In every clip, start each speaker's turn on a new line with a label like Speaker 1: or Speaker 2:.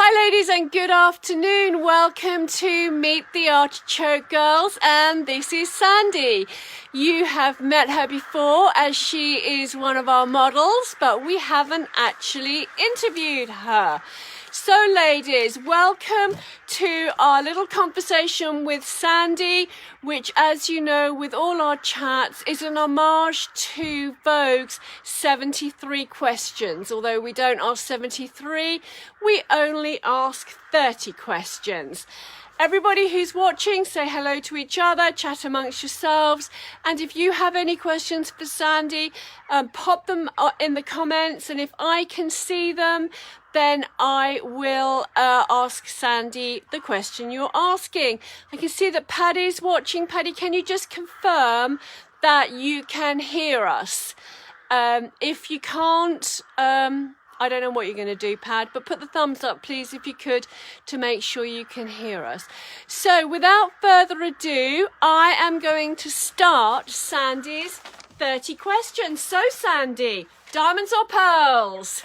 Speaker 1: Hi ladies and good afternoon. Welcome to Meet the Artichoke Girls, and this is Sandy. You have met her before as she is one of our models, but we haven't actually interviewed her. So ladies, welcome to our little conversation with Sandy, which, as you know, with all our chats is an homage to Vogue's 73 questions. Although we don't ask 73, we only ask 30 questions. Everybody who's watching, say hello to each other, chat amongst yourselves, and if you have any questions for Sandy, pop them in the comments, and if I can see them, then I will ask Sandy the question you're asking. I can see that Paddy's watching. Paddy, can you just confirm that you can hear us? If you can't, I don't know what you're going to do, Pad, but put the thumbs up, please, if you could, to make sure you can hear us. So without further ado, I am going to start Sandy's 30 questions. So, Sandy, diamonds or pearls?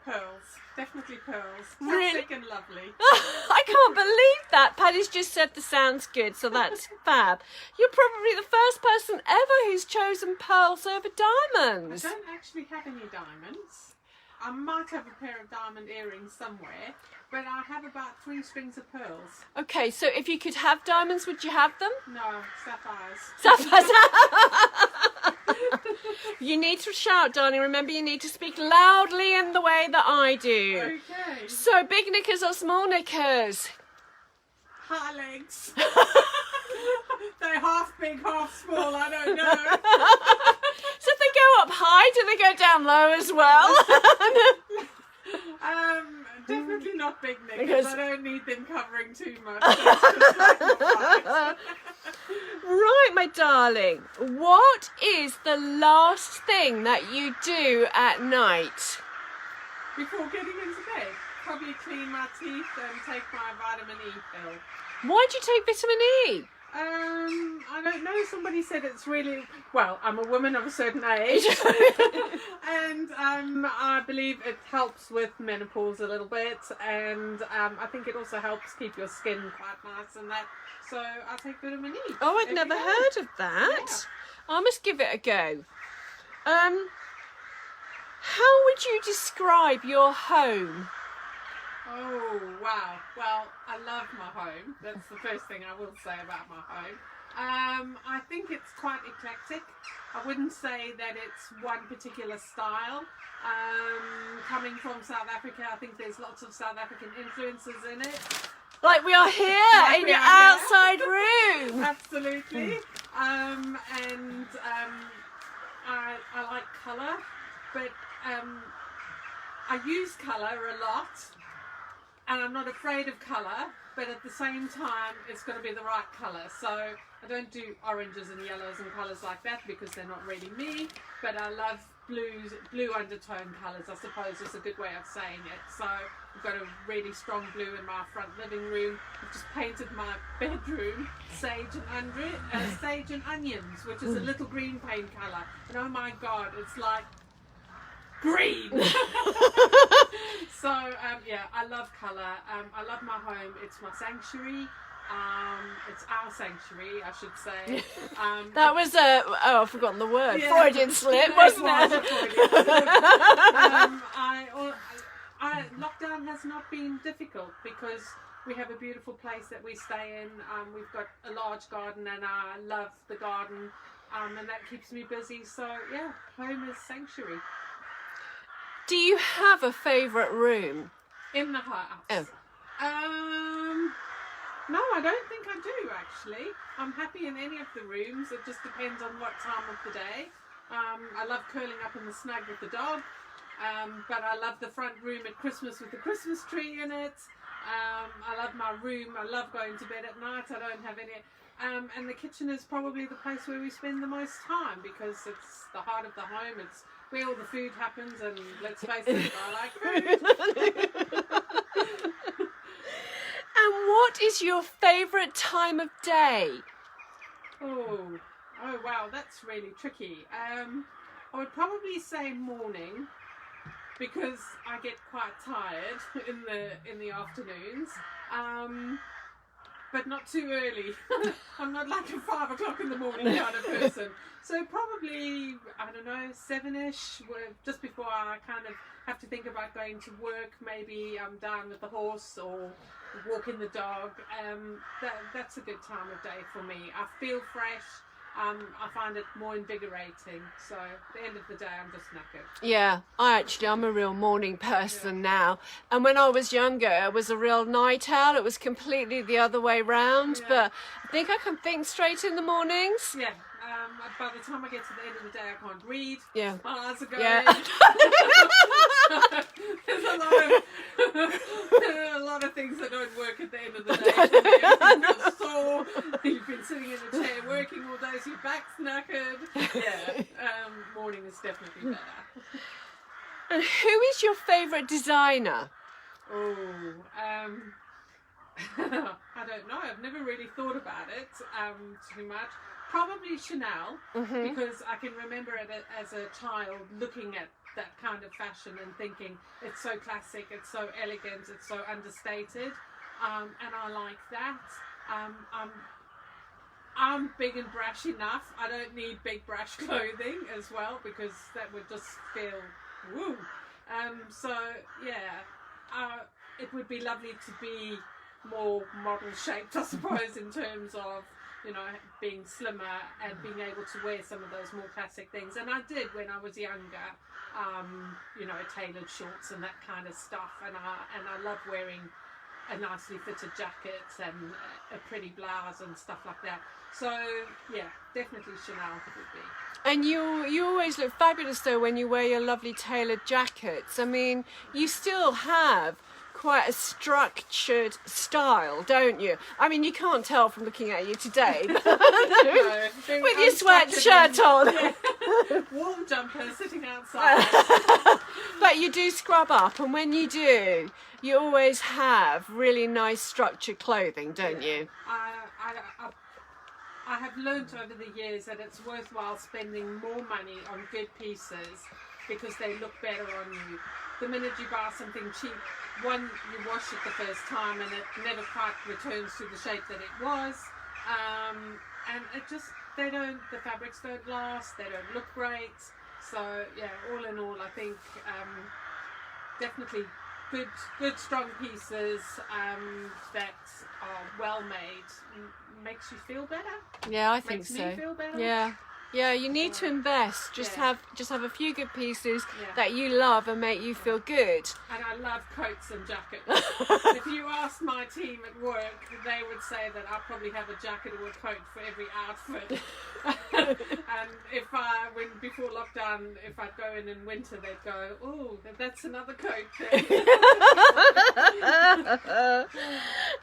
Speaker 2: Pearls. Definitely pearls.
Speaker 1: Really?
Speaker 2: Classic and lovely.
Speaker 1: I can't believe that. Paddy's just said the sounds good, so that's fab. You're probably the first person ever who's chosen pearls over diamonds.
Speaker 2: I don't actually have any diamonds. I might have a pair of diamond earrings somewhere, but I have about 3 strings of pearls.
Speaker 1: Okay, so if you could have diamonds, would you have them?
Speaker 2: No, sapphires.
Speaker 1: Sapphires. You need to shout, darling. Remember, you need to speak loudly in the way that I do.
Speaker 2: Okay.
Speaker 1: So, big knickers or small knickers?
Speaker 2: High legs. They're half big, half small, I don't know.
Speaker 1: So if they go up high, do they go down low as well?
Speaker 2: Definitely not big knickers.
Speaker 1: Because-
Speaker 2: I don't need them covering too much.
Speaker 1: Right, my darling. What is the last thing that you do at night?
Speaker 2: Before getting into bed, probably clean my teeth and take my vitamin E pill.
Speaker 1: Why do you take vitamin E?
Speaker 2: I don't know. Somebody said it's really well. I'm a woman of a certain age, and I believe it helps with menopause a little bit, and I think it also helps keep your skin quite nice and that. So I take vitamin E.
Speaker 1: Oh, I'd never
Speaker 2: every day.
Speaker 1: heard of that.
Speaker 2: Yeah.
Speaker 1: I must give it a go. How would you describe your home?
Speaker 2: Oh, wow. Well, I love my home. That's the first thing I will say about my home. I think it's quite eclectic. I wouldn't say that it's one particular style. Coming from South Africa, I think there's lots of South African influences in it.
Speaker 1: Like we are here
Speaker 2: Like
Speaker 1: in
Speaker 2: we
Speaker 1: your
Speaker 2: are here.
Speaker 1: outside room.
Speaker 2: Absolutely. I like colour, but I use colour a lot. And I'm not afraid of colour, but at the same time, it's got to be the right colour. So I don't do oranges and yellows and colours like that because they're not really me. But I love blue undertone colours, I suppose is a good way of saying it. So I've got a really strong blue in my front living room. I've just painted my bedroom sage and onions, which is a little green paint colour. And oh my God, it's like green. So yeah, I love colour. I love my home. It's my sanctuary. It's our sanctuary, I should say.
Speaker 1: That was I've forgotten the word.
Speaker 2: Yeah.
Speaker 1: Freudian slip,
Speaker 2: It
Speaker 1: wasn't
Speaker 2: was
Speaker 1: it?
Speaker 2: a Freudian slip. Lockdown has not been difficult because we have a beautiful place that we stay in. We've got a large garden and I love the garden, and that keeps me busy. So yeah, home is sanctuary.
Speaker 1: Do you have a favourite room?
Speaker 2: In the house?
Speaker 1: Oh.
Speaker 2: No, I don't think I do actually. I'm happy in any of the rooms. It just depends on what time of the day. I love curling up in the snug with the dog, but I love the front room at Christmas with the Christmas tree in it. I love my room. I love going to bed at night. I don't have any. And the kitchen is probably the place where we spend the most time because it's the heart of the home. It's where all the food happens, and let's face it, I like food.
Speaker 1: And what is your favourite time of day?
Speaker 2: Oh wow, that's really tricky. I would probably say morning, because I get quite tired in the afternoons. But not too early. I'm not like a 5 o'clock in the morning kind of person. So probably, I don't know, 7ish, just before I kind of have to think about going to work. Maybe I'm down with the horse or walking the dog. That's a good time of day for me. I feel fresh. I find it more invigorating. So at the end of the day, I'm just knackered.
Speaker 1: Yeah, I'm a real morning person now. And when I was younger, I was a real night owl. It was completely the other way round.
Speaker 2: Yeah.
Speaker 1: But I think I can think straight in the mornings.
Speaker 2: Yeah. By the time I get to the end of the day, I can't read.
Speaker 1: Yeah.
Speaker 2: My eyes are going.
Speaker 1: Yeah.
Speaker 2: There's a lot of things that don't work at the end of the day. You feel sore. You've been sitting in a chair working all day, so your back's knackered. Yeah. Morning is definitely better.
Speaker 1: And who is your favourite designer?
Speaker 2: Oh, I don't know. I've never really thought about it too much. Probably Chanel, because I can remember it as a child looking at that kind of fashion and thinking it's so classic, it's so elegant, it's so understated, and I like that. I'm big and brash enough. I don't need big brash clothing as well, because that would just feel woo. So yeah, it would be lovely to be more model shaped, I suppose, in terms of, you know, being slimmer and being able to wear some of those more classic things. And I did when I was younger, you know, tailored shorts and that kind of stuff. And I love wearing a nicely fitted jacket and a pretty blouse and stuff like that. So yeah, definitely Chanel would be.
Speaker 1: And you always look fabulous though when you wear your lovely tailored jackets. I mean, you still have quite a structured style, don't you? I mean, you can't tell from looking at you today, but
Speaker 2: No,
Speaker 1: with your sweatshirt on.
Speaker 2: Yeah. Warm jumper sitting outside.
Speaker 1: But you do scrub up, and when you do, you always have really nice structured clothing, don't you?
Speaker 2: I have learnt over the years that it's worthwhile spending more money on good pieces because they look better on you. The minute you buy something cheap, one, you wash it the first time and it never quite returns to the shape that it was, and it just, the fabrics don't last, they don't look great. So yeah, all in all, I think definitely good strong pieces that are well made makes you feel better.
Speaker 1: Yeah, I think
Speaker 2: Makes
Speaker 1: so.
Speaker 2: me feel better.
Speaker 1: Yeah, you need to invest. Just have a few good pieces
Speaker 2: Yeah.
Speaker 1: that you love and make you feel good.
Speaker 2: And I love coats and jackets. If you ask my team at work, they would say that I probably have a jacket or a coat for every outfit. And before lockdown, if I'd go in winter, they'd go, "Oh, that's another coat there."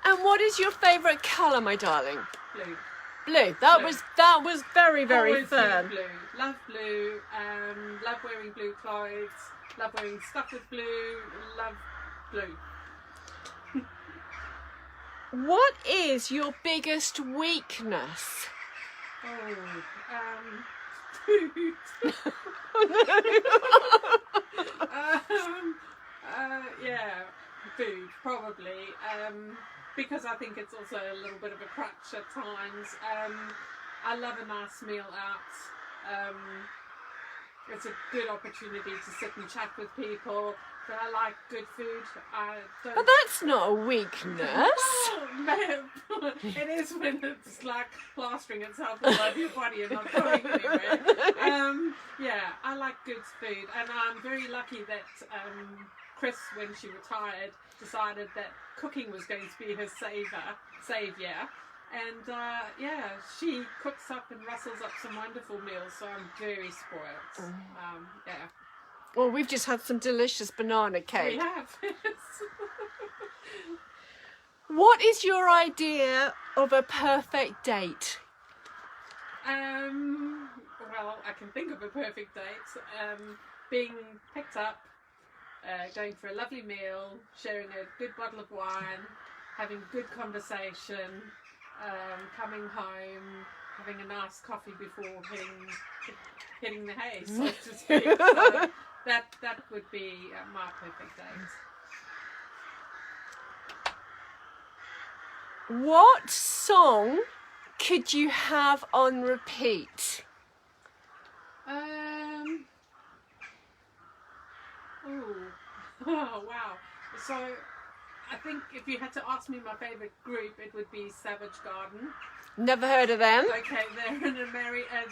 Speaker 1: And what is your favourite colour, my darling?
Speaker 2: Blue.
Speaker 1: Blue. That was very, very
Speaker 2: Always
Speaker 1: firm.
Speaker 2: Blue. Love blue. Love wearing blue clothes. Love wearing stuff with blue. Love blue.
Speaker 1: What is your biggest weakness?
Speaker 2: Food. Yeah, food probably. Because I think it's also a little bit of a crutch at times. I love a nice meal out. It's a good opportunity to sit and chat with people. But I like good food.
Speaker 1: But that's not a weakness.
Speaker 2: Well, it is when it's like plastering itself all over your body and not going anywhere. Yeah, I like good food, and I'm very lucky that Chris, when she retired, decided that cooking was going to be her saviour. And yeah, she cooks up and rustles up some wonderful meals, so I'm very spoiled. Yeah.
Speaker 1: Well, we've just had some delicious banana cake.
Speaker 2: We have.
Speaker 1: What is your idea of a perfect date?
Speaker 2: Well, I can think of a perfect date. Being picked up, going for a lovely meal, sharing a good bottle of wine, having good conversation, coming home, having a nice coffee before hitting the hay, so to speak. So, that would be my perfect date.
Speaker 1: What song could you have on repeat?
Speaker 2: Oh wow. So I think if you had to ask me my favourite group, it would be Savage Garden.
Speaker 1: Never heard of them.
Speaker 2: Okay,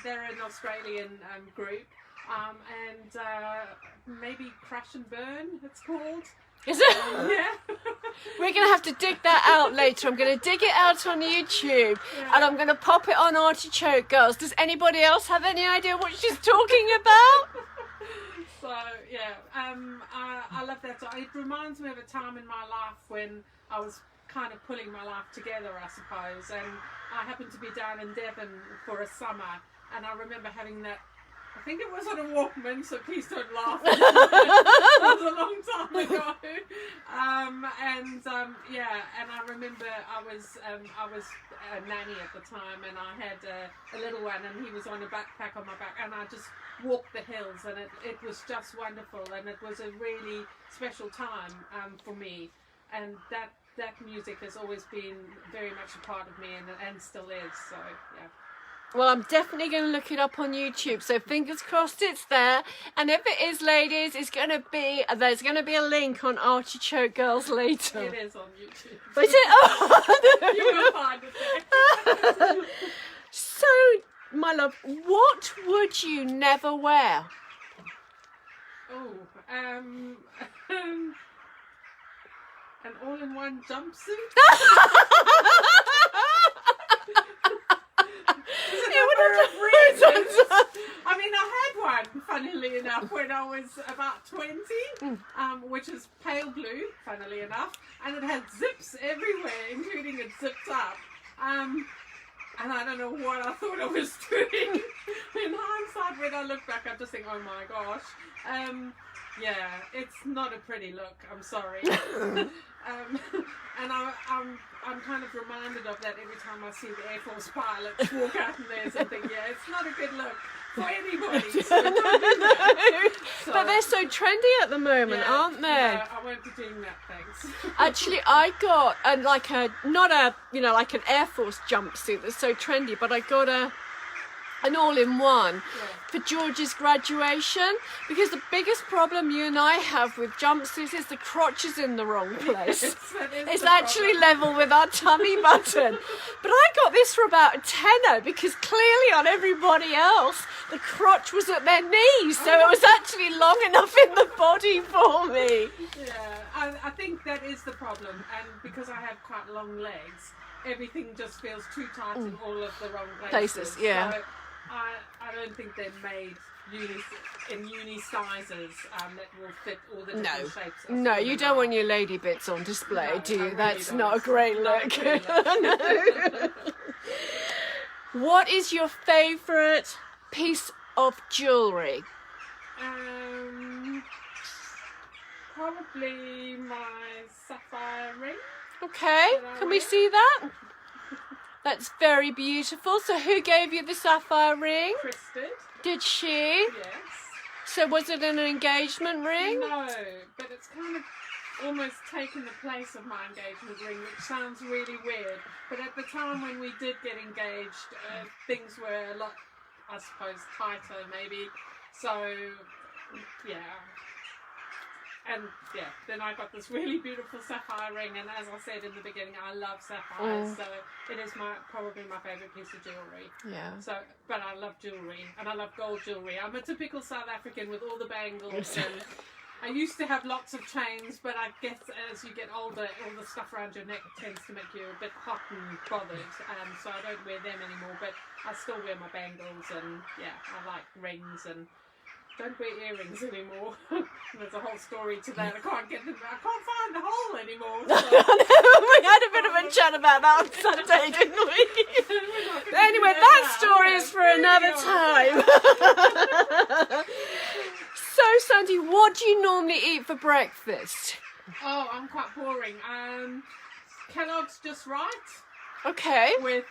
Speaker 2: they're an Australian group, and maybe Crash and Burn. It's called.
Speaker 1: Is it?
Speaker 2: Yeah.
Speaker 1: We're going to have to dig that out later. I'm going to dig it out on YouTube and I'm going to pop it on Artichoke Girls. Does anybody else have any idea what she's talking about?
Speaker 2: So yeah, I love that song. It reminds me of a time in my life when I was kind of pulling my life together, I suppose, and I happened to be down in Devon for a summer, and I remember having that. I think it was on a Walkman, so please don't laugh. It was a long time ago. And I remember I was a nanny at the time, and I had a little one, and he was on a backpack on my back, and I just walked the hills, and it was just wonderful, and it was a really special time for me, and that music has always been very much a part of me, and still is. So yeah.
Speaker 1: Well, I'm definitely going to look it up on YouTube, so fingers crossed it's there. And if it is, ladies, there's going to be a link on Artichoke Girls later.
Speaker 2: It is on YouTube.
Speaker 1: Is it? Oh,
Speaker 2: You will find it there.
Speaker 1: So, my love, what would you never wear?
Speaker 2: Oh, an all-in-one jumpsuit. I mean, I had one, funnily enough, when I was about 20, which is pale blue, funnily enough, and it had zips everywhere, including it zipped up. And I don't know what I thought I was doing. In hindsight, when I look back, I just think, oh my gosh. Yeah, it's not a pretty look, I'm sorry. And I'm kind of reminded of that every time I see the Air Force pilots walk out in theirs and think, yeah, it's not a good look for anybody. So don't do that. So,
Speaker 1: But they're so trendy at the moment, aren't they?
Speaker 2: Yeah, I won't be doing that, thanks.
Speaker 1: Actually, I got like an Air Force jumpsuit that's so trendy, but I got an all-in-one for George's graduation, because the biggest problem you and I have with jumpsuits is the crotch is in the wrong place. It's actually level with our tummy button. But I got this for about a tenner, because clearly on everybody else the crotch was at their knees, so it was actually long enough in the body for me.
Speaker 2: Yeah, I think that is the problem, and because I have quite long legs, everything just feels too tight in all of the wrong places.
Speaker 1: Yeah.
Speaker 2: So I don't think they're made in uni sizes that will fit all the different shapes.
Speaker 1: No, you don't want your lady bits on display,
Speaker 2: No,
Speaker 1: do you?
Speaker 2: really
Speaker 1: That's
Speaker 2: don't.
Speaker 1: not a great
Speaker 2: Not a
Speaker 1: look.
Speaker 2: great look.
Speaker 1: No. What is your favourite piece of jewellery?
Speaker 2: Probably my sapphire ring.
Speaker 1: Okay, can we see that? That's very beautiful. So who gave you the sapphire ring?
Speaker 2: Chris
Speaker 1: Did she?
Speaker 2: Yes.
Speaker 1: So was it an engagement ring?
Speaker 2: No, but it's kind of almost taken the place of my engagement ring, which sounds really weird. But at the time when we did get engaged, things were a lot, I suppose, tighter maybe. So, yeah. And yeah, then I got this really beautiful sapphire ring, and as I said in the beginning, I love sapphires, so it is probably my favourite piece of jewellery.
Speaker 1: Yeah.
Speaker 2: So, but I love jewellery, and I love gold jewellery. I'm a typical South African with all the bangles, and I used to have lots of chains, but I guess as you get older, all the stuff around your neck tends to make you a bit hot and bothered, so I don't wear them anymore, but I still wear my bangles, and yeah, I like rings, and don't wear earrings anymore. There's a whole story to that. I can't find the hole anymore. So.
Speaker 1: We had a bit of a chat about that on Sunday, didn't we? Anyway, that story is for another time. So, Sandy, what do you normally eat for breakfast?
Speaker 2: Oh, I'm quite boring. Kellogg's Just Right.
Speaker 1: Okay.
Speaker 2: With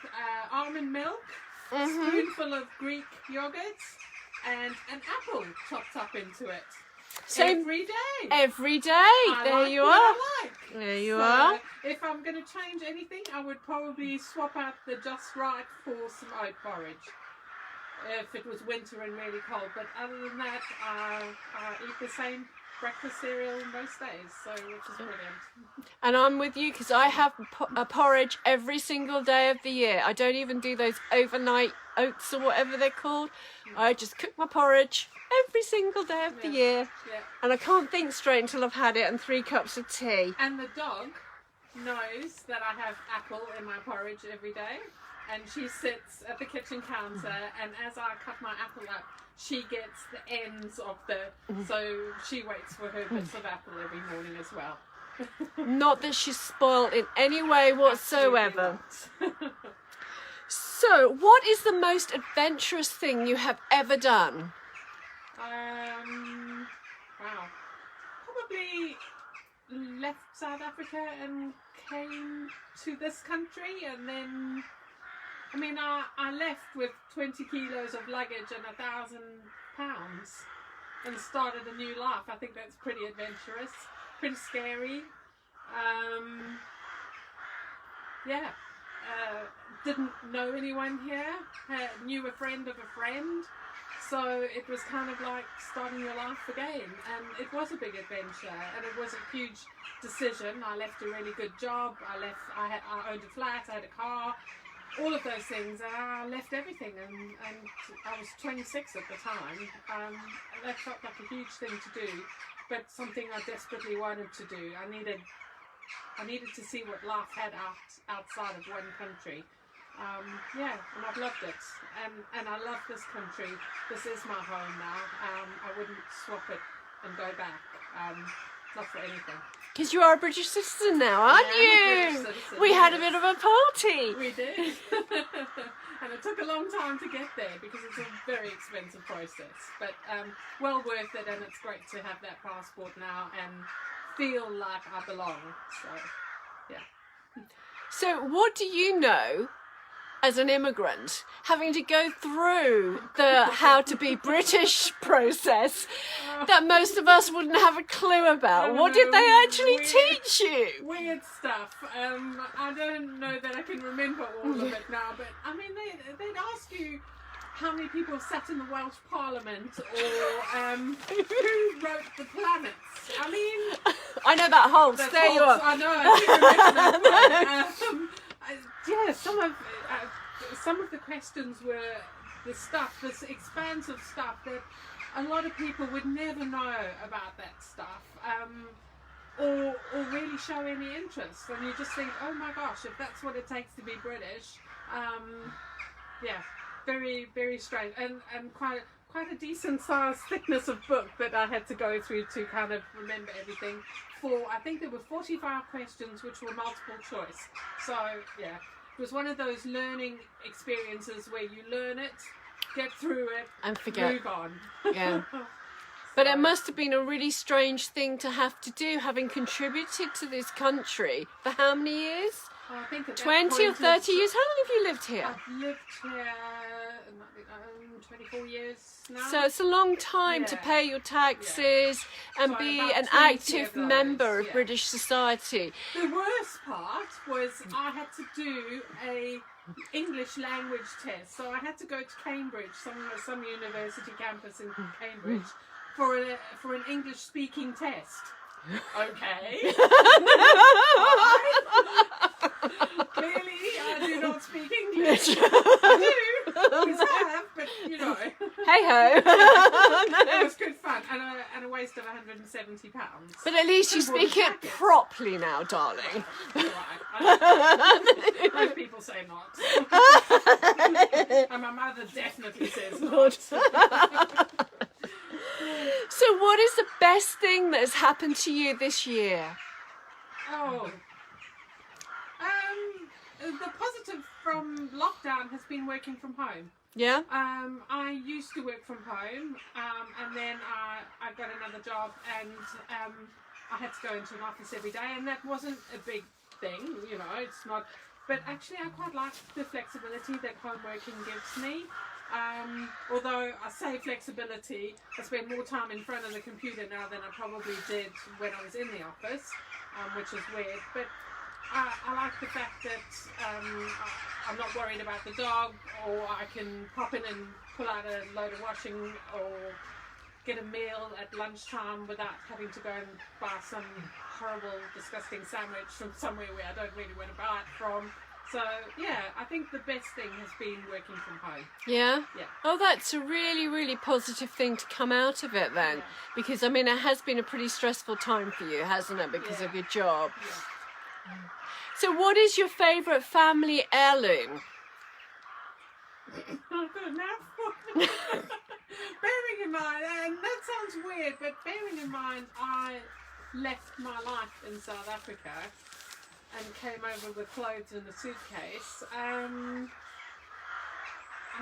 Speaker 2: almond milk, a spoonful of Greek yogurt, and an apple chopped up into it.
Speaker 1: Same
Speaker 2: every day.
Speaker 1: every day.
Speaker 2: I
Speaker 1: There
Speaker 2: like
Speaker 1: you
Speaker 2: what
Speaker 1: are.
Speaker 2: I like.
Speaker 1: There you
Speaker 2: So,
Speaker 1: are.
Speaker 2: if I'm going to change anything, I would probably swap out the Just Right for some oat porridge. If it was winter and really cold, but other than that, I eat the same breakfast cereal most days, so which is brilliant.
Speaker 1: And I'm with you because I have a porridge every single day of the year. I don't even do those overnight oats or whatever they're called. I just cook my porridge every single day of the year.
Speaker 2: Yeah.
Speaker 1: And I can't think straight until I've had it and 3 cups of tea.
Speaker 2: And the dog knows that I have apple in my porridge every day, and she sits at the kitchen counter, and as I cut my apple up, she gets the ends of so she waits for her bits of apple every morning as well.
Speaker 1: Not that she's spoiled in any way whatsoever. So, what is the most adventurous thing you have ever done?
Speaker 2: Wow. Probably left South Africa and came to this country, and then I left with 20 kilos of luggage and 1,000 pounds and started a new life. I think that's pretty adventurous, pretty scary. Didn't know anyone here, knew a friend of a friend, so it was kind of like starting your life again, and it was a big adventure, and it was a huge decision. I left a really good job, I owned a flat, I had a car, all of those things, and I left everything, and I was 26 at the time. That felt like a huge thing to do, but something I desperately wanted to do. I needed to see what life had outside of one country. And I've loved it, and I love this country. This is my home now. I wouldn't swap it and go back, not for anything.
Speaker 1: Because you are a British citizen now, aren't
Speaker 2: I'm a
Speaker 1: you?
Speaker 2: British citizen,
Speaker 1: We had a
Speaker 2: yes.
Speaker 1: bit of a party.
Speaker 2: We did. And it took a long time to get there because it's a very expensive process, but well worth it, and it's great to have that passport now and feel like I belong. So, yeah.
Speaker 1: So, what do you know as an immigrant, having to go through the how to be British process that most of us wouldn't have a clue about? What did they actually teach you?
Speaker 2: Weird stuff. I don't know that I can remember all of it now, but I mean, they'd ask you how many people sat in the Welsh Parliament, or who wrote the planets. I mean,
Speaker 1: I know that Holtz. There you are.
Speaker 2: I know. I do remember that. Some of the questions were this expansive stuff that a lot of people would never know about that stuff, or really show any interest. And you just think, oh my gosh, if that's what it takes to be British, very, very strange, and quite a decent sized thickness of book that I had to go through to kind of remember everything. I think there were 45 questions which were multiple choice. So yeah, it was one of those learning experiences where you learn it, get through it,
Speaker 1: and forget.
Speaker 2: Move on.
Speaker 1: Yeah. But it must have been a really strange thing to have to do, having contributed to this country for how many years?
Speaker 2: I think at that
Speaker 1: 20 or
Speaker 2: point
Speaker 1: 30 years? How long have you lived here?
Speaker 2: I've lived here 24 years now.
Speaker 1: So it's a long time to pay your taxes and
Speaker 2: So
Speaker 1: be
Speaker 2: about
Speaker 1: an
Speaker 2: 20
Speaker 1: active
Speaker 2: of those,
Speaker 1: member of
Speaker 2: yeah.
Speaker 1: British society.
Speaker 2: The worst part was I had to do a English language test. So I had to go to Cambridge, some university campus in Cambridge, for an English speaking test. Okay. Clearly, I do not speak English. I do, always have, but you know.
Speaker 1: Hey ho.
Speaker 2: It was good fun, and a waste of £170.
Speaker 1: But at least you speak it properly now, darling.
Speaker 2: Right. Most people say not. And my mother definitely says not.
Speaker 1: So what is the best thing that has happened to you this year?
Speaker 2: Oh. The positive from lockdown has been working from home.
Speaker 1: Yeah?
Speaker 2: I used to work from home, and then I got another job, and I had to go into an office every day, and that wasn't a big thing, you know, it's not, but actually I quite like the flexibility that home working gives me. Although I say flexibility, I spend more time in front of the computer now than I probably did when I was in the office, which is weird. But I like the fact that I'm not worried about the dog, or I can pop in and pull out a load of washing or get a meal at lunchtime without having to go and buy some horrible, disgusting sandwich from somewhere where I don't really want to buy it from. So, yeah, I think the best thing has been working from home.
Speaker 1: Yeah?
Speaker 2: Yeah.
Speaker 1: Oh, that's a really, really positive thing to come out of it then.
Speaker 2: Yeah.
Speaker 1: Because, I mean, it has been a pretty stressful time for you, hasn't it? Because of your job.
Speaker 2: Yeah.
Speaker 1: So what is your favourite family heirloom?
Speaker 2: Oh, good. Now, bearing in mind, and that sounds weird, but bearing in mind I left my life in South Africa and came over with clothes in a suitcase, I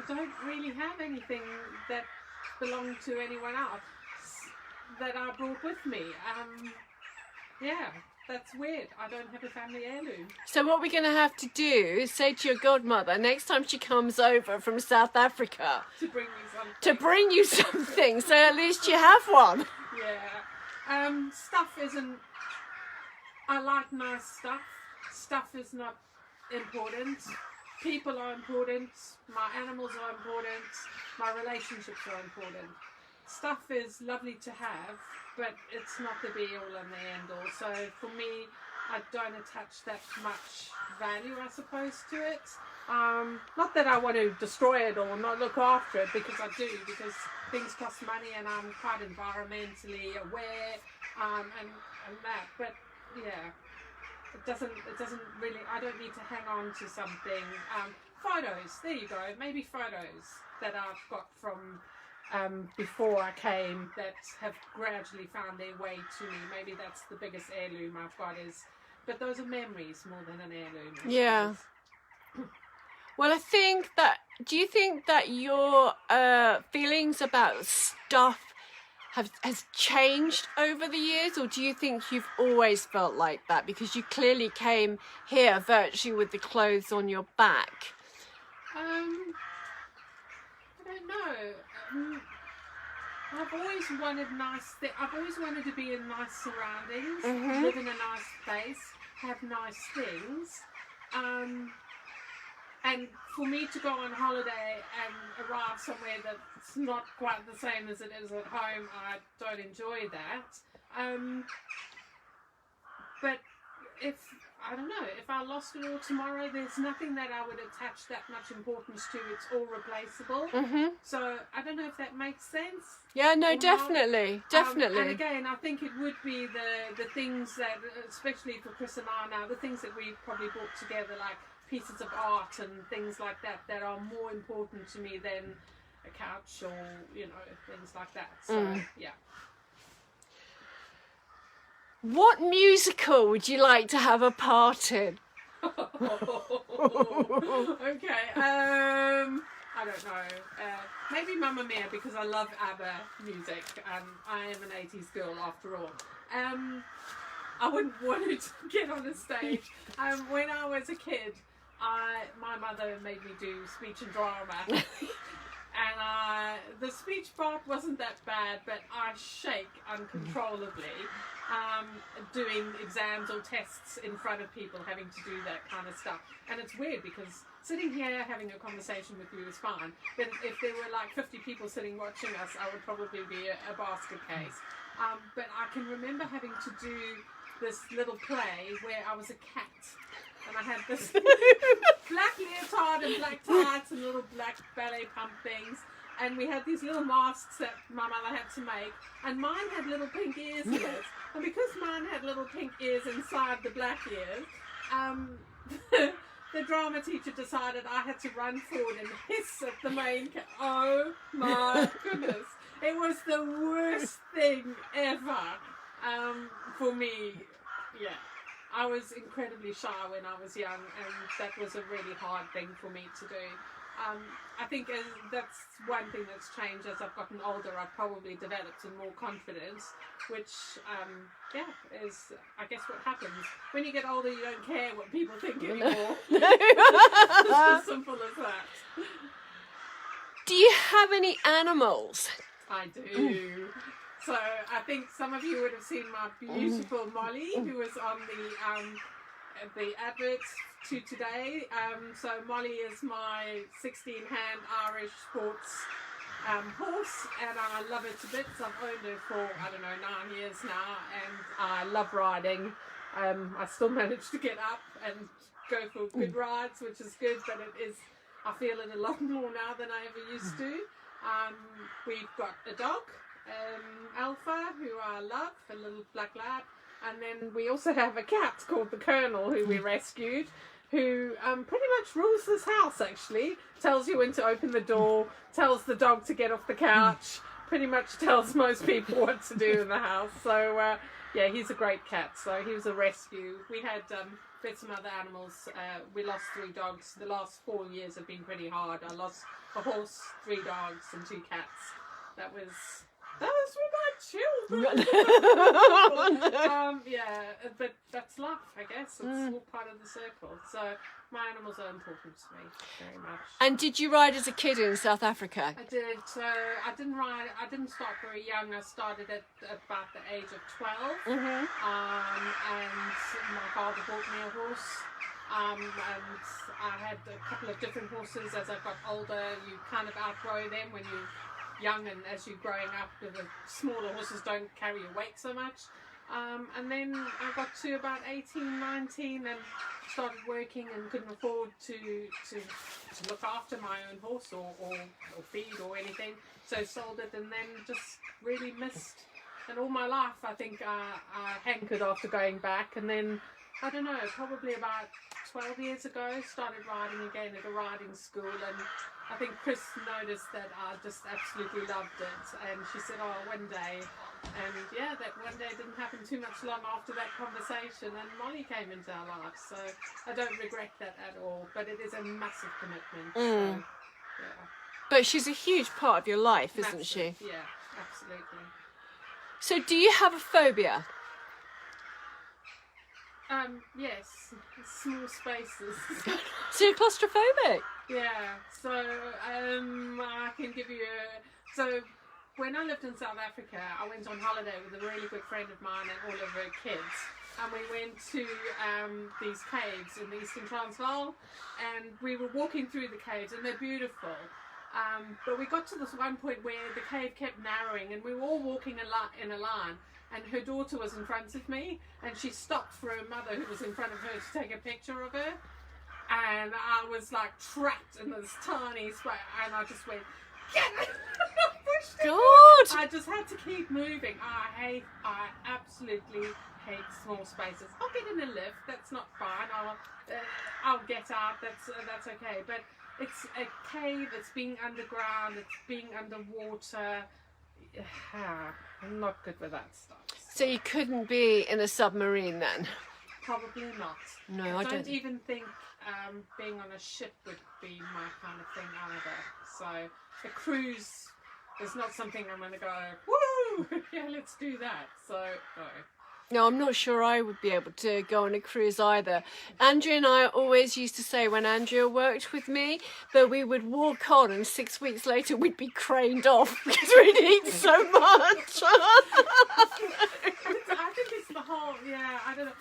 Speaker 2: don't really have anything that belonged to anyone else that I brought with me. Yeah, that's weird. I don't have a family heirloom.
Speaker 1: So what we're going to have to do is say to your godmother, next time she comes over from South Africa,
Speaker 2: To bring me something.
Speaker 1: to bring you something, so at least you have one.
Speaker 2: Yeah. Stuff isn't... I like nice stuff. Stuff is not important. People are important. My animals are important. My relationships are important. Stuff is lovely to have, but it's not the be-all and the end-all. So for me, I don't attach that much value, I suppose, to it. Not that I want to destroy it or not look after it, because I do, because things cost money and I'm quite environmentally aware and that. But yeah, it doesn't really, I don't need to hang on to something. Photos, there you go, maybe photos that I've got from before I came that have gradually found their way to me. Maybe that's the biggest heirloom I've got, but those are memories more than an heirloom.
Speaker 1: Yeah. Well, do you think that your feelings about stuff has changed over the years, or do you think you've always felt like that? Because you clearly came here virtually with the clothes on your back.
Speaker 2: I don't know. I've always wanted I've always wanted to be in nice surroundings, live in a nice place, have nice things. And for me to go on holiday and arrive somewhere that's not quite the same as it is at home, I don't enjoy that. But I don't know, if I lost it all tomorrow, there's nothing that I would attach that much importance to. It's all replaceable. So I don't know if that makes sense.
Speaker 1: Yeah, no, definitely.
Speaker 2: And again, I think it would be the things that, especially for Chris and I now, the things that we probably brought together, like pieces of art and things like that, that are more important to me than a couch or, things like that. So, yeah.
Speaker 1: What musical would you like to have a part in?
Speaker 2: Okay, I don't know. Maybe Mamma Mia, because I love ABBA music. I am an 80s girl after all. I wouldn't want to get on a stage. When I was a kid, my mother made me do speech and drama. And the speech part wasn't that bad, but I shake uncontrollably doing exams or tests in front of people, having to do that kind of stuff. And it's weird because sitting here having a conversation with you is fine, but if there were like 50 people sitting watching us, I would probably be a basket case. But I can remember having to do this little play where I was a cat. And I had this black leotard and black tights and little black ballet pump things. And we had these little masks that my mother had to make. And mine had little pink ears in it. And because mine had little pink ears inside the black ears, the drama teacher decided I had to run forward and hiss at the main Oh my goodness. It was the worst thing ever for me. Yeah. I was incredibly shy when I was young, and that was a really hard thing for me to do. I think that's one thing that's changed as I've gotten older. I've probably developed some more confidence, which, is, I guess, what happens. When you get older, you don't care what people think anymore. It's as simple as that.
Speaker 1: Do you have any animals?
Speaker 2: I do. So I think some of you would have seen my beautiful Molly, who was on the adverts to today. So Molly is my 16-hand Irish sports horse, and I love her to bits. I've owned her for, I don't know, 9 years now, and I love riding. I still manage to get up and go for good rides, which is good, but I feel it a lot more now than I ever used to. We've got a dog, Alpha, who I love, a little black lab, and then we also have a cat called the Colonel, who we rescued, who pretty much rules this house, actually. Tells you when to open the door, tells the dog to get off the couch, pretty much tells most people what to do in the house. So yeah, he's a great cat. So he was a rescue. We had some other animals. We lost 3 dogs. The last 4 years have been pretty hard. I lost a horse, 3 dogs, and 2 cats. Those were my children. Yeah, but that's life, I guess. It's all part of the circle. So my animals are important to me very much.
Speaker 1: And did you ride as a kid in South Africa?
Speaker 2: I did. So I didn't ride. I didn't start very young. I started at about the age of 12. And my father bought me a horse. And I had a couple of different horses. As I got older, you kind of outgrow them when you're young, and as you're growing up, the smaller horses don't carry your weight so much. And then I got to about 18, 19 and started working and couldn't afford to look after my own horse or feed or anything. So sold it, and then just really missed. And all my life, I think I hankered after going back. And then, I don't know, probably about 12 years ago, started riding again at a riding school. And I think Chris noticed that I just absolutely loved it, and she said, oh, one day. And yeah, that one day didn't happen too much long after that conversation, and Molly came into our lives. So I don't regret that at all, but it is a massive commitment. So, yeah.
Speaker 1: But she's a huge part of your life, isn't she?
Speaker 2: Yeah, absolutely.
Speaker 1: So do you have a phobia?
Speaker 2: Yes, small spaces.
Speaker 1: So you're claustrophobic?
Speaker 2: Yeah, so I can give you so when I lived in South Africa, I went on holiday with a really good friend of mine and all of her kids, and we went to these caves in the Eastern Transvaal, and we were walking through the caves, and they're beautiful. But we got to this one point where the cave kept narrowing, and we were all walking in a line, and her daughter was in front of me, and she stopped for her mother who was in front of her to take a picture of her. And I was like trapped in this tiny space, and I just went, get it!
Speaker 1: God!
Speaker 2: I just had to keep moving. I absolutely hate small spaces. I'll get in a lift, that's not fine. I'll get out, that's okay. But it's a cave, it's being underground, it's being underwater. I'm not good with that stuff.
Speaker 1: So you couldn't be in a submarine then?
Speaker 2: Probably not.
Speaker 1: No, I don't
Speaker 2: even think being on a ship would be my kind of thing either. So a cruise is not something I'm going to go, woo, yeah, let's do that. So no.
Speaker 1: No, I'm not sure I would be able to go on a cruise either. Andrea and I always used to say when Andrea worked with me that we would walk on and 6 weeks later we'd be craned off because we'd eat so much.
Speaker 2: I think it's the whole, yeah, I don't know.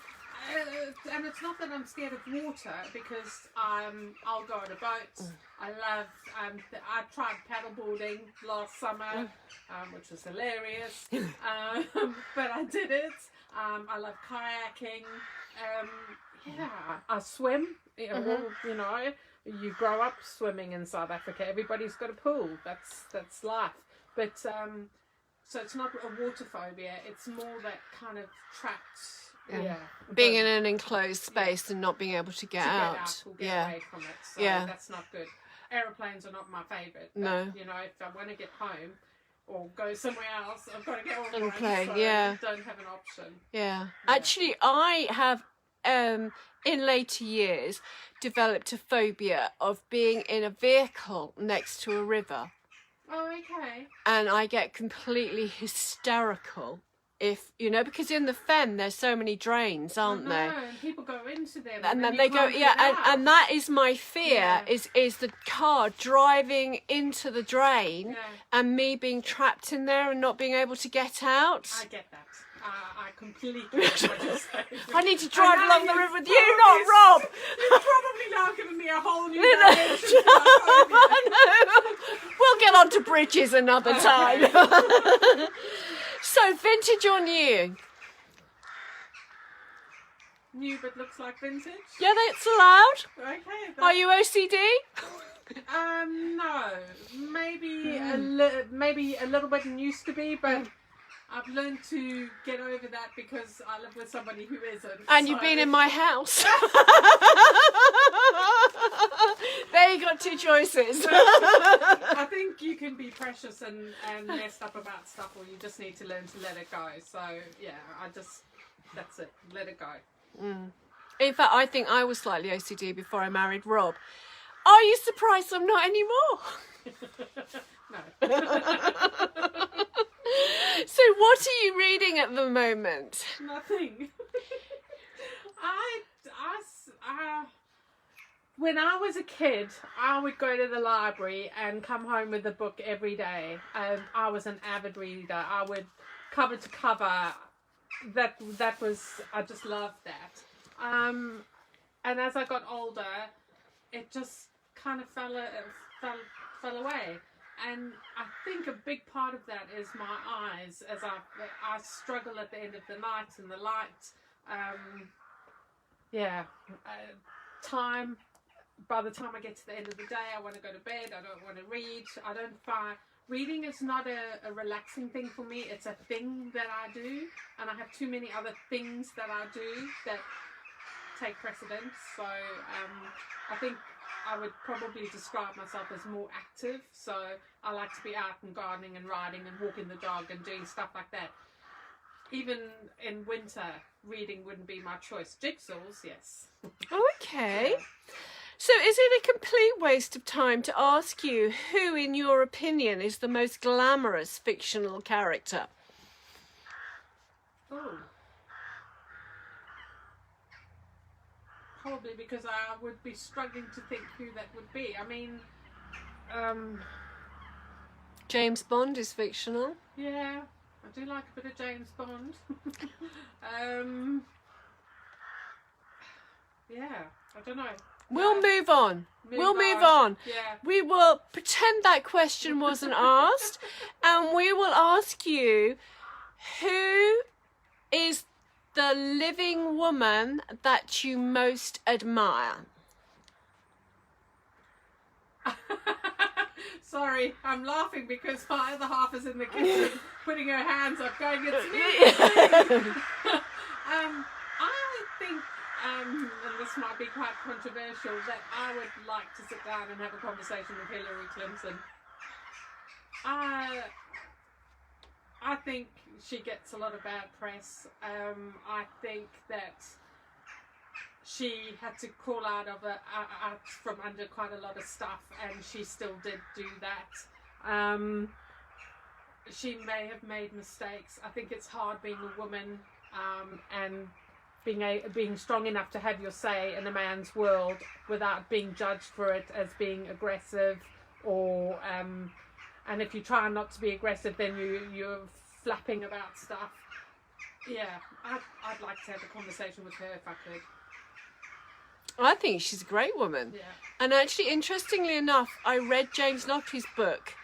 Speaker 2: And it's not that I'm scared of water, because I'll go on a boat. I love, I tried paddleboarding last summer, which was hilarious, but I did it. I love kayaking. Yeah, I swim. You know, you grow up swimming in South Africa. Everybody's got a pool. That's life. But so it's not a water phobia. It's more that kind of trapped. Yeah.
Speaker 1: Being in an enclosed space and not being able to get out.
Speaker 2: Or get away from it. So that's not good. Aeroplanes are not my favourite.
Speaker 1: No.
Speaker 2: You know, if I want to get home or go somewhere else, I've got to get on
Speaker 1: On a
Speaker 2: one.
Speaker 1: plane,
Speaker 2: So
Speaker 1: yeah.
Speaker 2: I don't have an option.
Speaker 1: Yeah. Actually, I have, in later years, developed a phobia of being in a vehicle next to a river.
Speaker 2: Oh, okay.
Speaker 1: And I get completely hysterical if, you know, because in the fen there's so many drains, aren't there?
Speaker 2: And people go into them.
Speaker 1: And then
Speaker 2: you
Speaker 1: they go,
Speaker 2: can't
Speaker 1: yeah,
Speaker 2: get out.
Speaker 1: and that is my fear,
Speaker 2: Yeah.
Speaker 1: is the car driving into the drain
Speaker 2: Yeah.
Speaker 1: and me being trapped in there and not being able to get out.
Speaker 2: I get that. I completely get what you're saying.
Speaker 1: I need to drive
Speaker 2: I know
Speaker 1: along the
Speaker 2: you've
Speaker 1: river with you, not Rob.
Speaker 2: You're probably now giving me a whole new
Speaker 1: No,
Speaker 2: dimension to my phobia.
Speaker 1: we'll get on to bridges another time. So, vintage or new?
Speaker 2: New but looks like vintage.
Speaker 1: Yeah, that's allowed.
Speaker 2: Okay.
Speaker 1: Are you OCD?
Speaker 2: No. Maybe maybe a little bit and used to be, but I've learned to get over that because I live with somebody who isn't.
Speaker 1: And you've been in my house. There you got two choices.
Speaker 2: I think you can be precious and messed up about stuff, or you just need to learn to let it go. So yeah, that's it. Let it go.
Speaker 1: In fact, I think I was slightly OCD before I married Rob. Are you surprised I'm not anymore?
Speaker 2: No.
Speaker 1: So what are you reading at the moment?
Speaker 2: Nothing. When I was a kid, I would go to the library and come home with a book every day. I was an avid reader. I would cover to cover. That was, I just loved that. And as I got older, it just kind of fell away. And I think a big part of that is my eyes, as I struggle at the end of the night and the light. Time. By the time I get to the end of the day, I want to go to bed. I don't want to read. I don't find reading is not a relaxing thing for me. It's a thing that I do, and I have too many other things that I do that take precedence. So I think I would probably describe myself as more active. So I like to be out and gardening and riding and walking the dog and doing stuff like that. Even in winter, reading wouldn't be my choice. Jigsaws, yes.
Speaker 1: Oh, okay. Yeah. So is it a complete waste of time to ask you who, in your opinion, is the most glamorous fictional character?
Speaker 2: Oh. Probably because I would be struggling to think who that would be. I mean,
Speaker 1: James Bond is fictional.
Speaker 2: Yeah, I do like a bit of James Bond. Yeah, I don't know.
Speaker 1: We'll move on. We'll move on.
Speaker 2: Yeah.
Speaker 1: We will pretend that question wasn't asked, and we will ask you, who is the living woman that you most admire?
Speaker 2: Sorry, I'm laughing because my other half is in the kitchen putting her hands up going, it's me. I think, and this might be quite controversial, that I would like to sit down and have a conversation with Hillary Clinton. I think she gets a lot of bad press. I think that she had to crawl out from under quite a lot of stuff, and she still did do that. She may have made mistakes. I think it's hard being a woman and being strong enough to have your say in a man's world without being judged for it as being aggressive, or and if you try not to be aggressive, then you're flapping about stuff. Yeah, I'd like to have a conversation with her if I could.
Speaker 1: I think she's a great woman.
Speaker 2: Yeah.
Speaker 1: And actually, interestingly enough, I read James Lockle's book,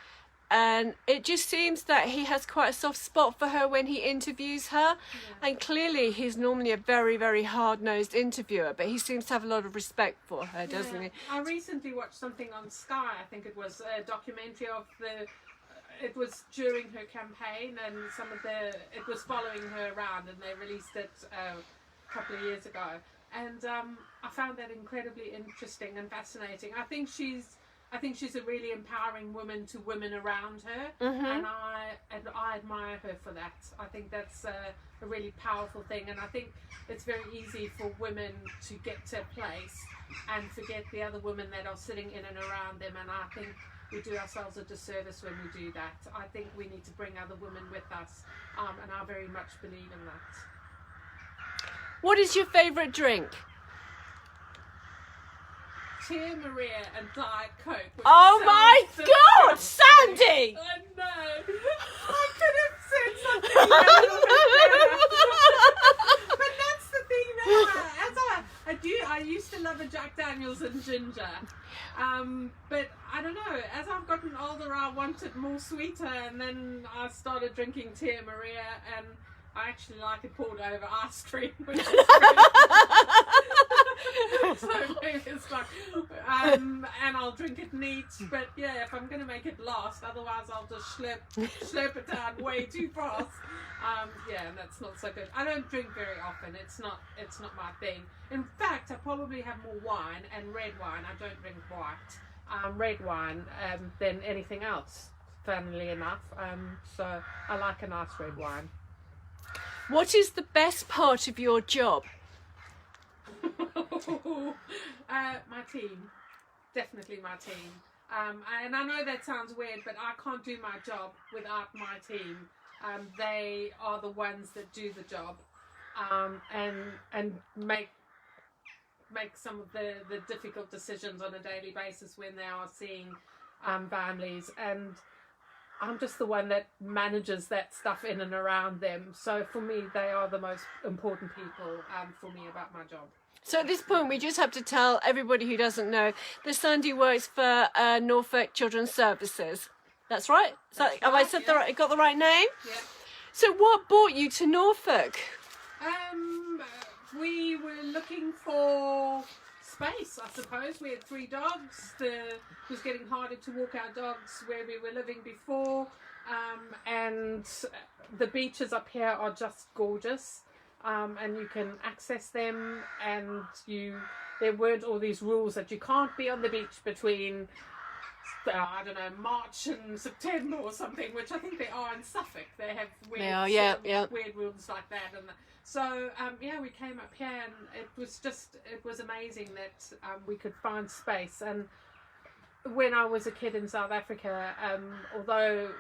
Speaker 1: and it just seems that he has quite a soft spot for her when he interviews her. Yeah. And clearly he's normally a very, very hard-nosed interviewer, but he seems to have a lot of respect for her, doesn't he?
Speaker 2: I recently watched something on Sky, I think it was a documentary of it was during her campaign, and it was following her around, and they released it a couple of years ago. And I found that incredibly interesting and fascinating. I think she's a really empowering woman to women around her,
Speaker 1: mm-hmm.
Speaker 2: and I admire her for that. I think that's a really powerful thing, and I think it's very easy for women to get to a place and forget the other women that are sitting in and around them. And I think we do ourselves a disservice when we do that. I think we need to bring other women with us, and I very much believe in that.
Speaker 1: What is your favourite drink?
Speaker 2: Tia Maria and Diet Coke.
Speaker 1: Oh my God, Sandy!
Speaker 2: I know. I could have said something a little bit better. But that's the thing that I used to love a Jack Daniels and ginger. But I don't know, as I've gotten older I wanted more sweeter, and then I started drinking Tia Maria, and I actually like it poured over ice cream, which is great. So maybe it's like, and I'll drink it neat, but yeah, if I'm going to make it last, otherwise I'll just slurp it down way too fast. Yeah, and that's not so good. I don't drink very often. It's not my thing. In fact, I probably have more wine and red wine. I don't drink white. Red wine than anything else, funnily enough. So I like a nice red wine.
Speaker 1: What is the best part of your job?
Speaker 2: My team. Definitely my team. And I know that sounds weird, but I can't do my job without my team. They are the ones that do the job, and make some of the difficult decisions on a daily basis when they are seeing families, and I'm just the one that manages that stuff in and around them. So for me, they are the most important people for me about my job.
Speaker 1: So at this point, we just have to tell everybody who doesn't know that Sandy works for Norfolk Children's Services. That's right? Have I said got the right name?
Speaker 2: Yeah.
Speaker 1: So what brought you to Norfolk?
Speaker 2: We were looking for space, I suppose. We had 3 dogs. It was getting harder to walk our dogs where we were living before. And the beaches up here are just gorgeous. And you can access them, and there weren't all these rules that you can't be on the beach between I don't know, March and September or something, which I think they are in Suffolk. They have weird, weird rules like that. And so, we came up here, and it was amazing that we could find space. And when I was a kid in South Africa, although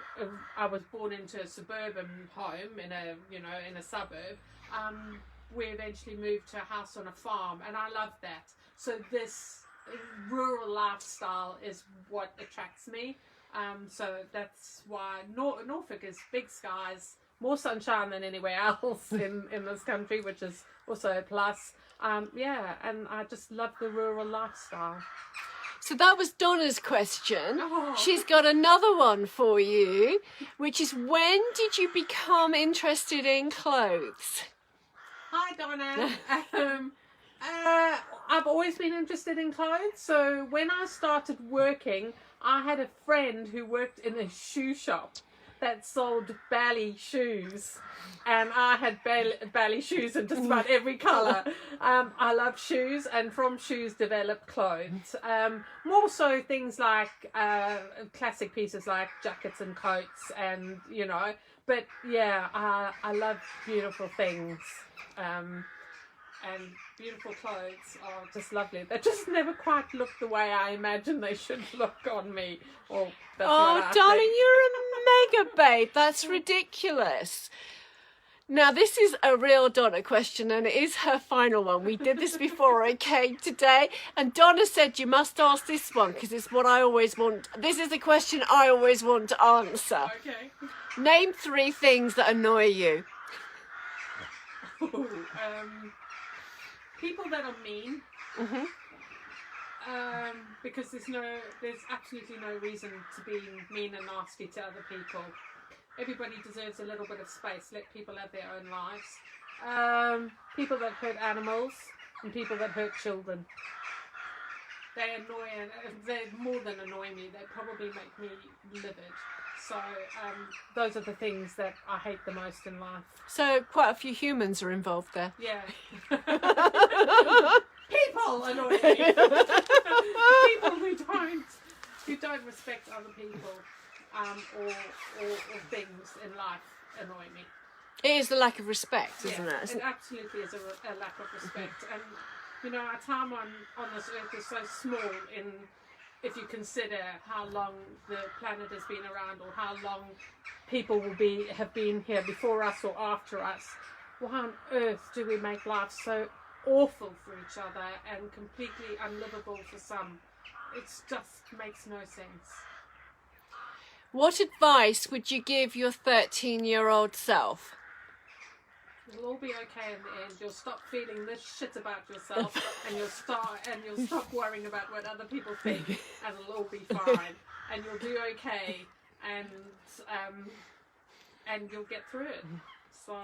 Speaker 2: I was born into a suburban home in a suburb, we eventually moved to a house on a farm, and I loved that. So this rural lifestyle is what attracts me. So that's why Norfolk is big skies, more sunshine than anywhere else in this country, which is also a plus. And I just love the rural lifestyle.
Speaker 1: So that was Donna's question.
Speaker 2: Oh.
Speaker 1: She's got another one for you, which is, when did you become interested in clothes?
Speaker 2: Hi, Donna. I've always been interested in clothes. So when I started working, I had a friend who worked in a shoe shop that sold ballet shoes, and I had ballet shoes in just about every colour. I love shoes, and from shoes developed clothes. More so things like classic pieces like jackets and coats, and but yeah, I love beautiful things. And beautiful clothes are just lovely. They just never quite look the way I imagine they should look on me. Or that's what I
Speaker 1: darling,
Speaker 2: think.
Speaker 1: you're a mega babe. That's ridiculous. Now, this is a real Donna question, and it is her final one. We did this before, okay, today. And Donna said you must ask this one because it's what I always want. This is the question I always want to answer.
Speaker 2: Okay.
Speaker 1: Name 3 things that annoy you.
Speaker 2: People that are mean.
Speaker 1: Mm-hmm.
Speaker 2: Because there's absolutely no reason to be mean and nasty to other people. Everybody deserves a little bit of space. Let people have their own lives. People that hurt animals and people that hurt children. They more than annoy me. They probably make me livid. So those are the things that I hate the most in life.
Speaker 1: So quite a few humans are involved there.
Speaker 2: Yeah. People annoy me. People who don't respect other people or things in life annoy me.
Speaker 1: It is the lack of respect, isn't it?
Speaker 2: It absolutely is a lack of respect. And our time on this earth is so small in if you consider how long the planet has been around, or how long people have been here before us or after us. Why on earth do we make life so awful for each other and completely unlivable for some? It just makes no sense.
Speaker 1: What advice would you give your 13-year-old self?
Speaker 2: It'll all be okay in the end. You'll stop feeling this shit about yourself, and you'll stop worrying about what other people think, and it'll all be fine, and you'll do okay, and you'll get through it. So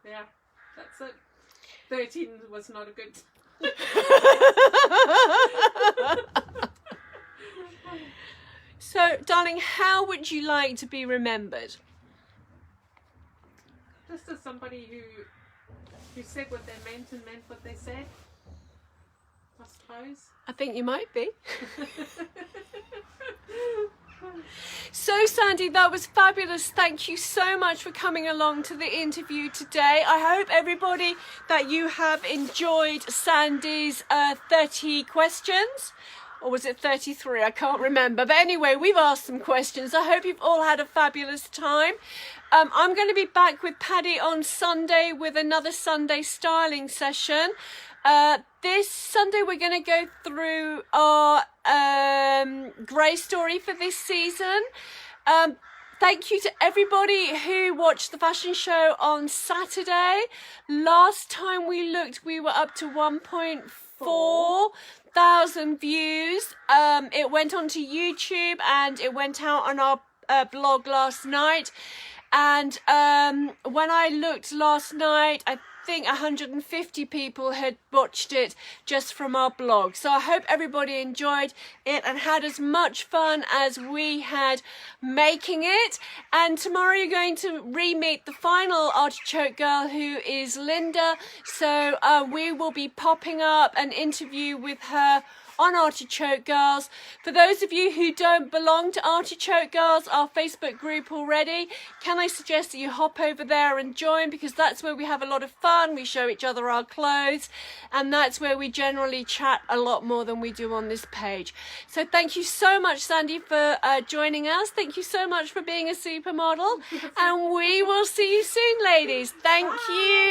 Speaker 2: yeah, that's it. 13 was not a good.
Speaker 1: So, darling, how would you like to be remembered?
Speaker 2: Just as somebody who said what they meant and meant what they said, I suppose.
Speaker 1: I think you might be. So, Sandy, that was fabulous. Thank you so much for coming along to the interview today. I hope everybody that you have enjoyed Sandy's 30 questions. Or was it 33? I can't remember. But anyway, we've asked some questions. I hope you've all had a fabulous time. I'm going to be back with Paddy on Sunday with another Sunday styling session. This Sunday we're going to go through our grey story for this season. Thank you to everybody who watched the fashion show on Saturday. Last time we looked, we were up to 1,400 views. It went onto YouTube and it went out on our blog last night. And when I looked last night, I think 150 people had watched it just from our blog. So I hope everybody enjoyed it and had as much fun as we had making it. And tomorrow you're going to re-meet the final Artichoke girl, who is Linda. So we will be popping up an interview with her on Artichoke Girls. For those of you who don't belong to Artichoke Girls, our Facebook group already, can I suggest that you hop over there and join, because that's where we have a lot of fun. We show each other our clothes, and that's where we generally chat a lot more than we do on this page. So thank you so much, Sandy, for joining us. Thank you so much for being a supermodel, and we will see you soon, ladies. Thank you.